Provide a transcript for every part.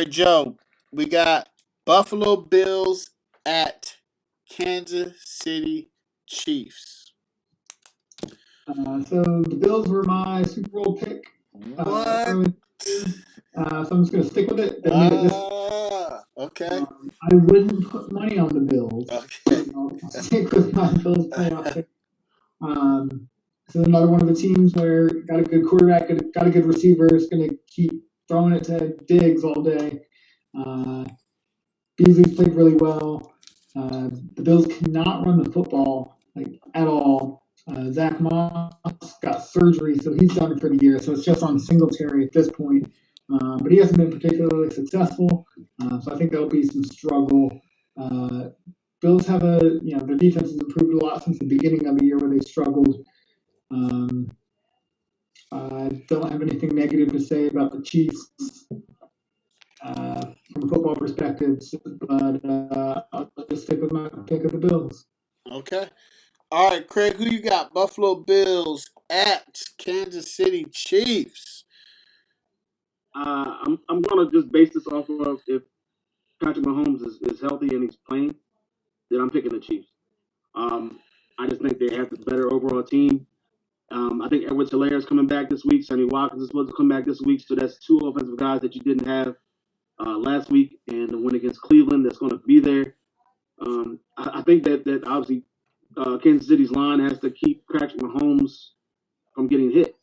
right, Joe. We got Buffalo Bills at Kansas City Chiefs. So the Bills were my Super Bowl pick What? early in the year. So I'm just going to stick with it. They made it this. Okay. I wouldn't put money on the Bills. Okay. I'll stick with my Bills playoff pick. This is another one of the teams where got a good quarterback, got a good receiver. Is going to keep throwing it to Diggs all day. Beasley's played really well. The Bills cannot run the football at all. Zach Moss got surgery, so he's done for the year. So it's just on Singletary at this point. But he hasn't been particularly successful. So I think there'll be some struggle. Bills have their defense has improved a lot since the beginning of the year where they struggled. I don't have anything negative to say about the Chiefs from a football perspective, but I'll just stick with my pick of the Bills. Okay. All right, Craig, who you got? Buffalo Bills at Kansas City Chiefs. I'm gonna just base this off of if Patrick Mahomes is healthy and he's playing, then I'm picking the Chiefs. I just think they have the better overall team. I think Edwards-Helaire is coming back this week. Sammy Watkins is supposed to come back this week. So that's two offensive guys that you didn't have last week. And the win against Cleveland that's going to be there. I think that obviously Kansas City's line has to keep Patrick Mahomes from getting hit.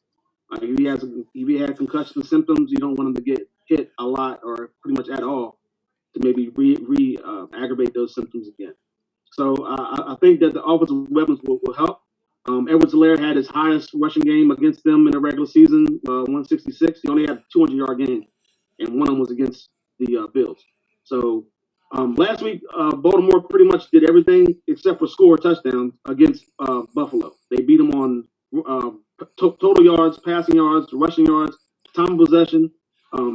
Like if he has concussion symptoms, you don't want him to get hit a lot or pretty much at all to maybe aggravate those symptoms again. So I think that the offensive weapons will help. Edwards-Helaire had his highest rushing game against them in the regular season, 166. He only had a 200-yard game, and one of them was against the Bills. So last week, Baltimore pretty much did everything except for score a touchdown against Buffalo. They beat them on total yards, passing yards, rushing yards, time of possession,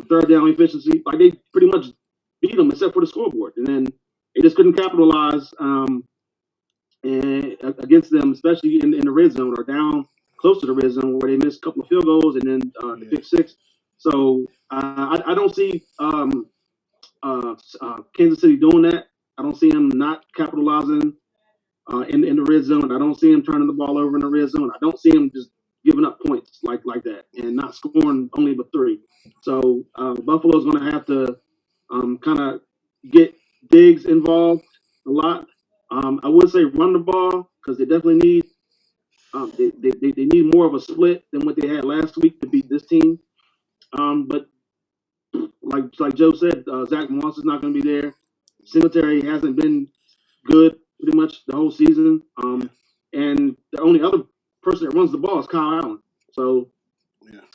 third down efficiency. Like they pretty much beat them except for the scoreboard, and then they just couldn't capitalize and against them, especially in the red zone or down close to the red zone where they missed a couple of field goals and then the pick six. So I don't see Kansas City doing that. I don't see him not capitalizing in the red zone. I don't see him turning the ball over in the red zone. I don't see him just giving up points like that and not scoring only but 3. So Buffalo's going to have to kind of get Diggs involved a lot. I would say run the ball because they definitely need they need more of a split than what they had last week to beat this team. But like Joe said, Zach Moss is not going to be there. Singletary hasn't been good pretty much the whole season. And the only other person that runs the ball is Kyle Allen. So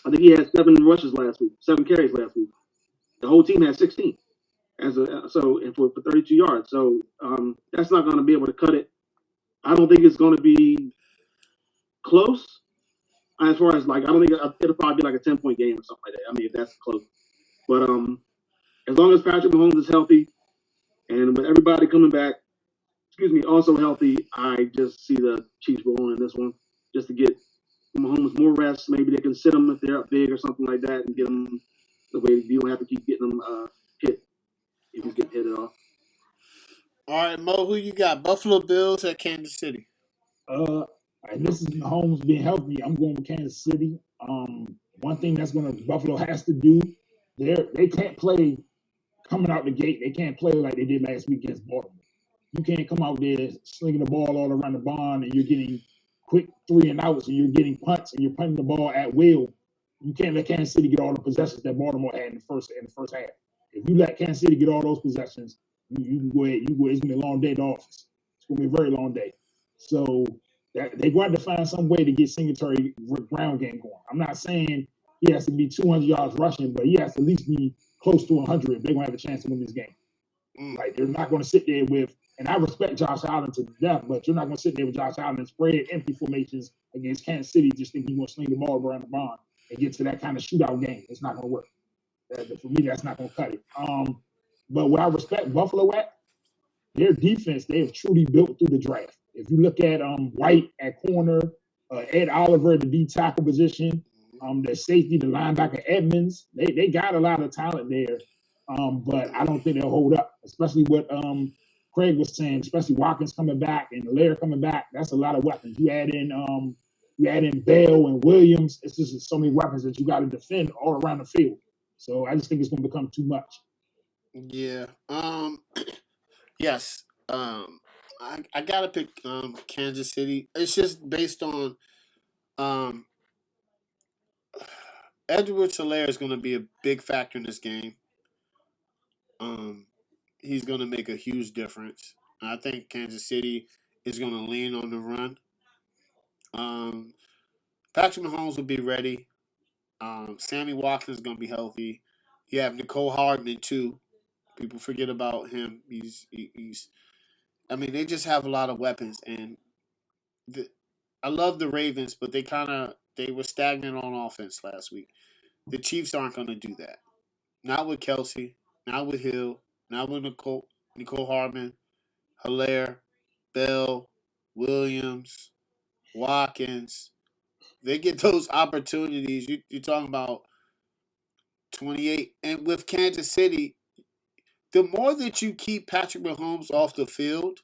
I think he had 7 rushes last week, 7 carries last week. The whole team had 16. And for 32 yards. So that's not going to be able to cut it. I don't think it's going to be close. As far as I don't think it'll probably be like a 10-point game or something like that. I mean, if that's close. But as long as Patrick Mahomes is healthy and with everybody coming back, also healthy, I just see the Chiefs rolling in this one just to get Mahomes more rest. Maybe they can sit them if they're up big or something like that and get them the way you don't have to keep getting them hit. If you get hit at all. All right, Mo, who you got? Buffalo Bills at Kansas City. And this is Mahomes being healthy. I'm going with Kansas City. One thing Buffalo has to do, they can't play coming out the gate. They can't play like they did last week against Baltimore. You can't come out there slinging the ball all around the barn and you're getting quick 3 and outs and you're getting punts and you're punting the ball at will. You can't let Kansas City get all the possessions that Baltimore had in the first half. If you let Kansas City get all those possessions, you can go ahead. It's going to be a long day at the office. It's going to be a very long day. So they got to find some way to get Singletary ground game going. I'm not saying he has to be 200 yards rushing, but he has to at least be close to 100 if they're going to have a chance to win this game. Like they're not going to sit there with, and I respect Josh Allen to death, but you're not going to sit there with Josh Allen and spread empty formations against Kansas City just thinking he's going to sling the ball around the barn and get to that kind of shootout game. It's not going to work. For me, that's not going to cut it. But what I respect Buffalo at, their defense, they have truly built through the draft. If you look at White at corner, Ed Oliver at the D tackle position, the safety, the linebacker Edmonds, they got a lot of talent there. But I don't think they'll hold up, especially what Craig was saying, especially Watkins coming back and Lair coming back. That's a lot of weapons. You add in Bell and Williams. It's just so many weapons that you got to defend all around the field. So I just think it's going to become too much. Yeah. Yes. I gotta pick Kansas City. It's just based on Edwards-Helaire is gonna be a big factor in this game. He's gonna make a huge difference. I think Kansas City is gonna lean on the run. Patrick Mahomes will be ready. Sammy Watkins is gonna be healthy. You have Nicole Hardman too. People forget about him. He's. I mean, they just have a lot of weapons, and I love the Ravens, but they were stagnant on offense last week. The Chiefs aren't going to do that. Not with Kelsey, not with Hill, not with Nicole Hardman, Helaire, Bell, Williams, Watkins. They get those opportunities. You're talking about 28. And with Kansas City, the more that you keep Patrick Mahomes off the field,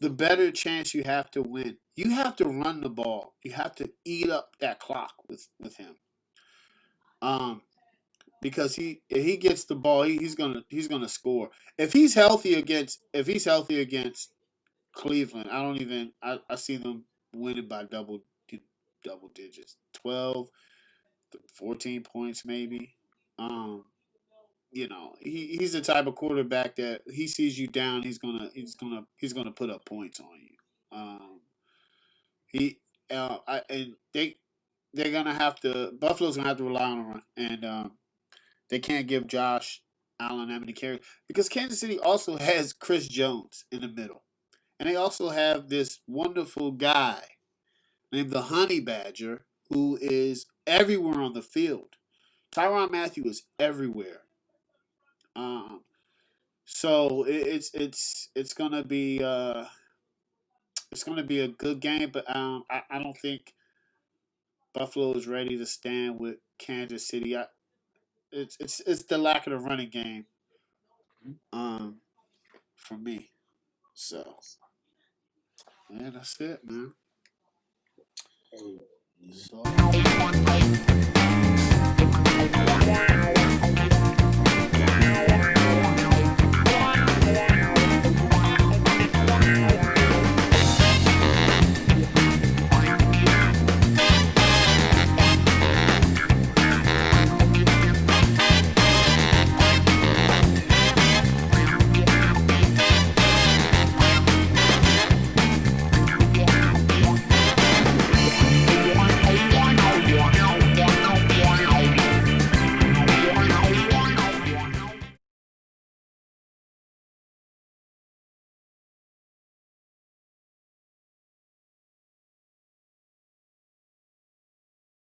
the better chance you have to win. You have to run the ball. You have to eat up that clock with him. Because if he gets the ball, he's gonna score. If he's healthy against Cleveland, I see them winning by double digits. 12, 14 points maybe. He's the type of quarterback that he sees you down, he's gonna put up points on you. They're gonna have to. Buffalo's gonna have to rely on a run, and they can't give Josh Allen that many carries because Kansas City also has Chris Jones in the middle, and they also have this wonderful guy named the Honey Badger who is everywhere on the field. Tyrann Mathieu is everywhere. So it's gonna be a good game, but I don't think Buffalo is ready to stand with Kansas City. It's the lack of the running game, for me. So yeah, that's it, man. So.